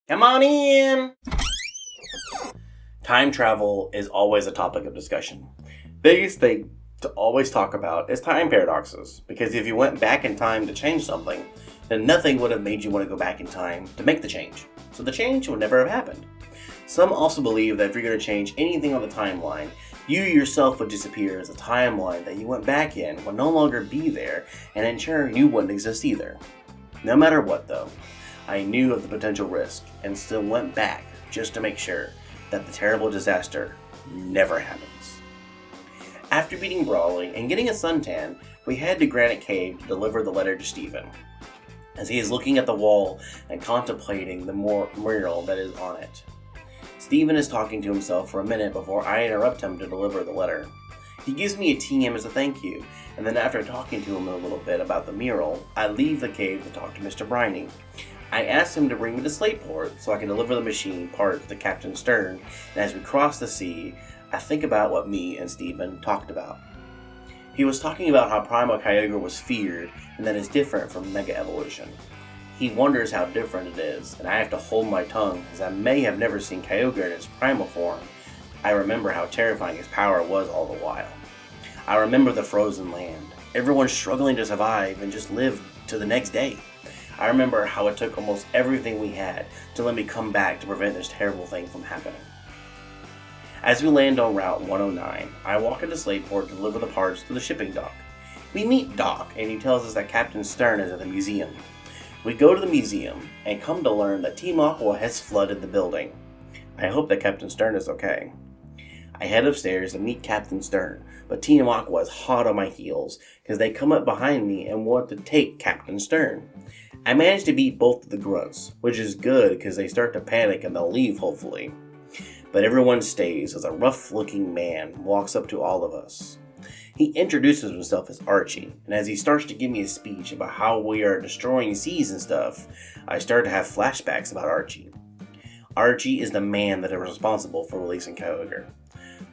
Come on in! Time travel is always a topic of discussion. Biggest thing to always talk about is time paradoxes, because if you went back in time to change something, then nothing would have made you want to go back in time to make the change. So the change would never have happened. Some also believe that if you're going to change anything on the timeline, you yourself would disappear as a timeline that you went back in would no longer be there, and in turn you wouldn't exist either. No matter what though, I knew of the potential risk and still went back just to make sure that the terrible disaster never happens. After beating Brawley and getting a suntan, we head to Granite Cave to deliver the letter to Stephen, as he is looking at the wall and contemplating the mural that is on it. Stephen is talking to himself for a minute before I interrupt him to deliver the letter. He gives me a TM as a thank you, and then after talking to him a little bit about the mural, I leave the cave to talk to Mr. Briney. I asked him to bring me to Slateport so I can deliver the machine parts to Captain Stern, and as we cross the sea, I think about what me and Stephen talked about. He was talking about how Primal Kyogre was feared and that it's different from Mega Evolution. He wonders how different it is, and I have to hold my tongue as I may have never seen Kyogre in its primal form. I remember how terrifying his power was all the while. I remember the frozen land, everyone struggling to survive and just live to the next day. I remember how it took almost everything we had to let me come back to prevent this terrible thing from happening. As we land on Route 109, I walk into Slateport to deliver the parts to the shipping dock. We meet Doc, and he tells us that Captain Stern is at the museum. We go to the museum, and come to learn that Team Aqua has flooded the building. I hope that Captain Stern is okay. I head upstairs to meet Captain Stern, but Team Aqua is hot on my heels, because they come up behind me and want to take Captain Stern. I manage to beat both of the grunts, which is good because they start to panic and they'll leave hopefully. But everyone stays as a rough-looking man walks up to all of us. He introduces himself as Archie, and as he starts to give me a speech about how we are destroying seas and stuff, I start to have flashbacks about Archie. Archie is the man that is responsible for releasing Kyogre.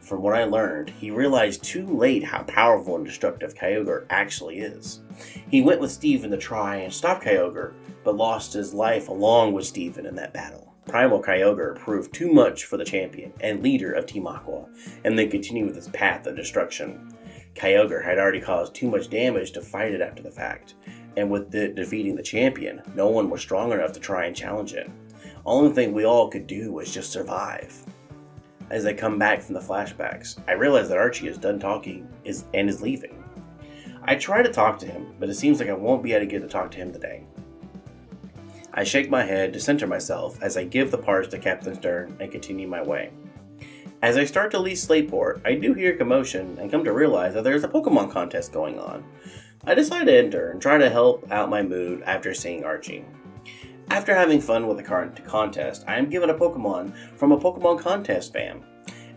From what I learned, he realized too late how powerful and destructive Kyogre actually is. He went with Stephen to try and stop Kyogre, but lost his life along with Stephen in that battle. Primal Kyogre proved too much for the champion and leader of Team Aqua, and then continued with his path of destruction. Kyogre had already caused too much damage to fight it after the fact, and with it defeating the champion, no one was strong enough to try and challenge it. Only thing we all could do was just survive. As I come back from the flashbacks, I realize that Archie is done talking and is leaving. I try to talk to him, but it seems like I won't be able to get to talk to him today. I shake my head to center myself as I give the parts to Captain Stern and continue my way. As I start to leave Slateport, I do hear commotion and come to realize that there's a Pokemon contest going on. I decide to enter and try to help out my mood after seeing Archie. After having fun with the current contest, I am given a Pokemon from a Pokemon contest fan.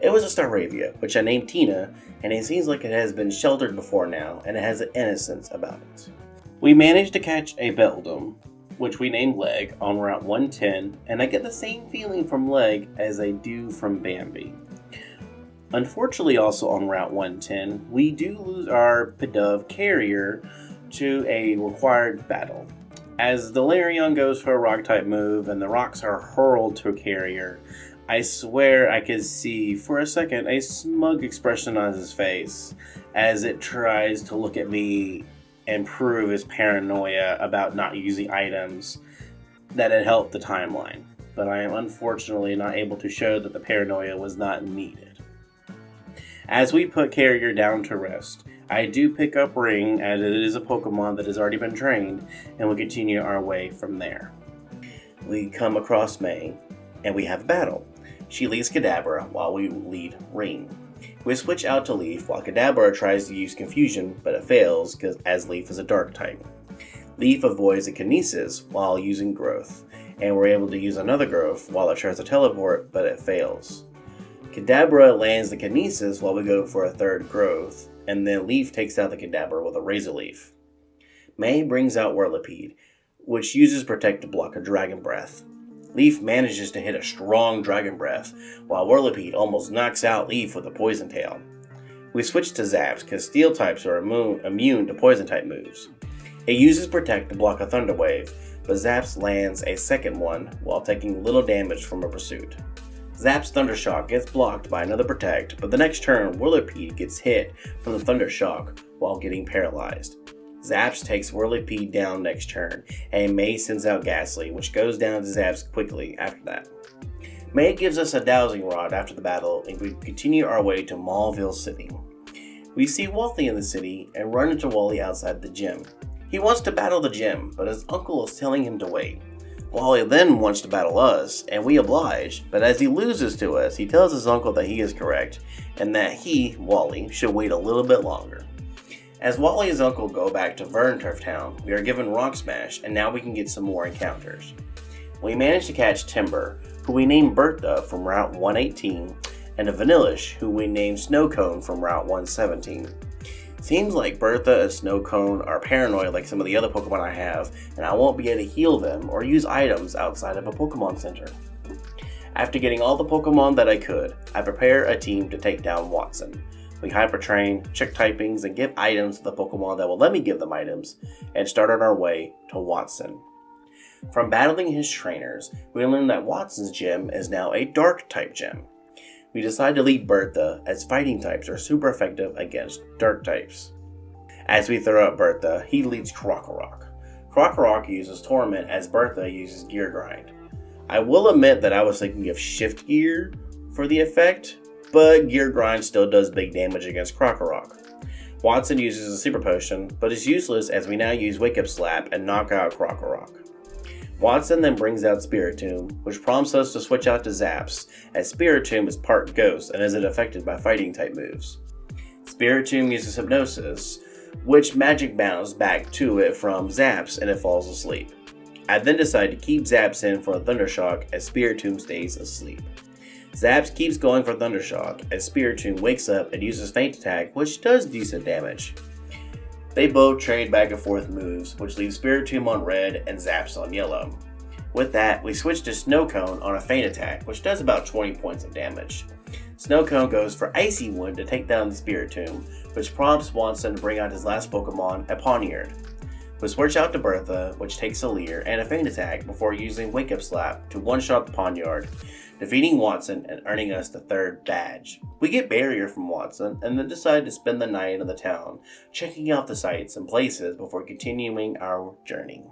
It was a Staravia, which I named Tina, and it seems like it has been sheltered before now, and it has an innocence about it. We managed to catch a Beldum, which we named Leg, on Route 110, and I get the same feeling from Leg as I do from Bambi. Unfortunately, also on Route 110, we do lose our Pidove carrier to a required battle. As the Larion goes for a rock-type move and the rocks are hurled to a carrier, I swear I could see, for a second, a smug expression on his face as it tries to look at me and prove his paranoia about not using items that had helped the timeline. But I am unfortunately not able to show that the paranoia was not needed. As we put Carrier down to rest, I do pick up Ring, as it is a Pokemon that has already been trained, and we continue our way from there. We come across May, and we have a battle. She leads Kadabra while we lead Ring. We switch out to Leaf while Kadabra tries to use Confusion, but it fails as Leaf is a Dark type. Leaf avoids a Kinesis while using Growth, and we're able to use another Growth while it tries to teleport, but it fails. Kadabra lands the Kinesis while we go for a third Growth, and then Leaf takes out the Kadabra with a Razor Leaf. May brings out Whirlipede, which uses Protect to block a Dragon Breath. Leaf manages to hit a strong Dragon Breath, while Whirlipede almost knocks out Leaf with a Poison Tail. We switch to Zaps because Steel types are immune to Poison type moves. It uses Protect to block a Thunder Wave, but Zaps lands a second one while taking little damage from a pursuit. Zap's Thunder Shock gets blocked by another Protect, but the next turn Whirlipede gets hit from the Thunder Shock while getting paralyzed. Zaps takes Whirlipede down next turn, and May sends out Ghastly, which goes down to Zaps quickly after that. May gives us a Dowsing Rod after the battle, and we continue our way to Maulville City. We see Wally in the city and run into Wally outside the gym. He wants to battle the gym, but his uncle is telling him to wait. Wally then wants to battle us, and we oblige, but as he loses to us, he tells his uncle that he is correct, and that he, Wally, should wait a little bit longer. As Wally and his uncle go back to Vernturf Town, we are given Rock Smash, and now we can get some more encounters. We manage to catch Timber, who we name Bertha from Route 118, and a Vanillish, who we name Snowcone from Route 117. Seems like Bertha and Snowcone are paranoid like some of the other Pokemon I have, and I won't be able to heal them or use items outside of a Pokemon Center. After getting all the Pokemon that I could, I prepare a team to take down Wattson. We Hyper Train, check typings, and give items to the Pokemon that will let me give them items, and start on our way to Wattson. From battling his trainers, we learn that Wattson's gym is now a Dark type gym. We decide to lead Bertha, as fighting types are super effective against Dark types. As we throw out Bertha, he leads Krokorok. Krokorok uses Torment as Bertha uses Gear Grind. I will admit that I was thinking of Shift Gear for the effect, but Gear Grind still does big damage against Krokorok. Wattson uses a Super Potion, but is useless as we now use Wake Up Slap and knock out Krokorok. Wattson then brings out Spiritomb, which prompts us to switch out to Zaps, as Spiritomb is part Ghost and isn't affected by fighting type moves. Spiritomb uses Hypnosis, which magic bounds back to it from Zaps and it falls asleep. I then decide to keep Zaps in for a Thundershock as Spiritomb stays asleep. Zaps keeps going for Thundershock as Spiritomb wakes up and uses Feint Attack, which does decent damage. They both trade back and forth moves, which leaves Spiritomb on red and Zaps on yellow. With that, we switch to Snowcone on a Feint Attack, which does about 20 points of damage. Snowcone goes for Icy Wind to take down the Spiritomb, which prompts Wattson to bring out his last Pokemon, a Pawniard. We switch out to Bertha, which takes a Leer and a Feint Attack before using Wake Up Slap to one-shot the Pawniard, defeating Wattson and earning us the third badge. We get Barrier from Wattson and then decide to spend the night in the town, checking out the sights and places before continuing our journey.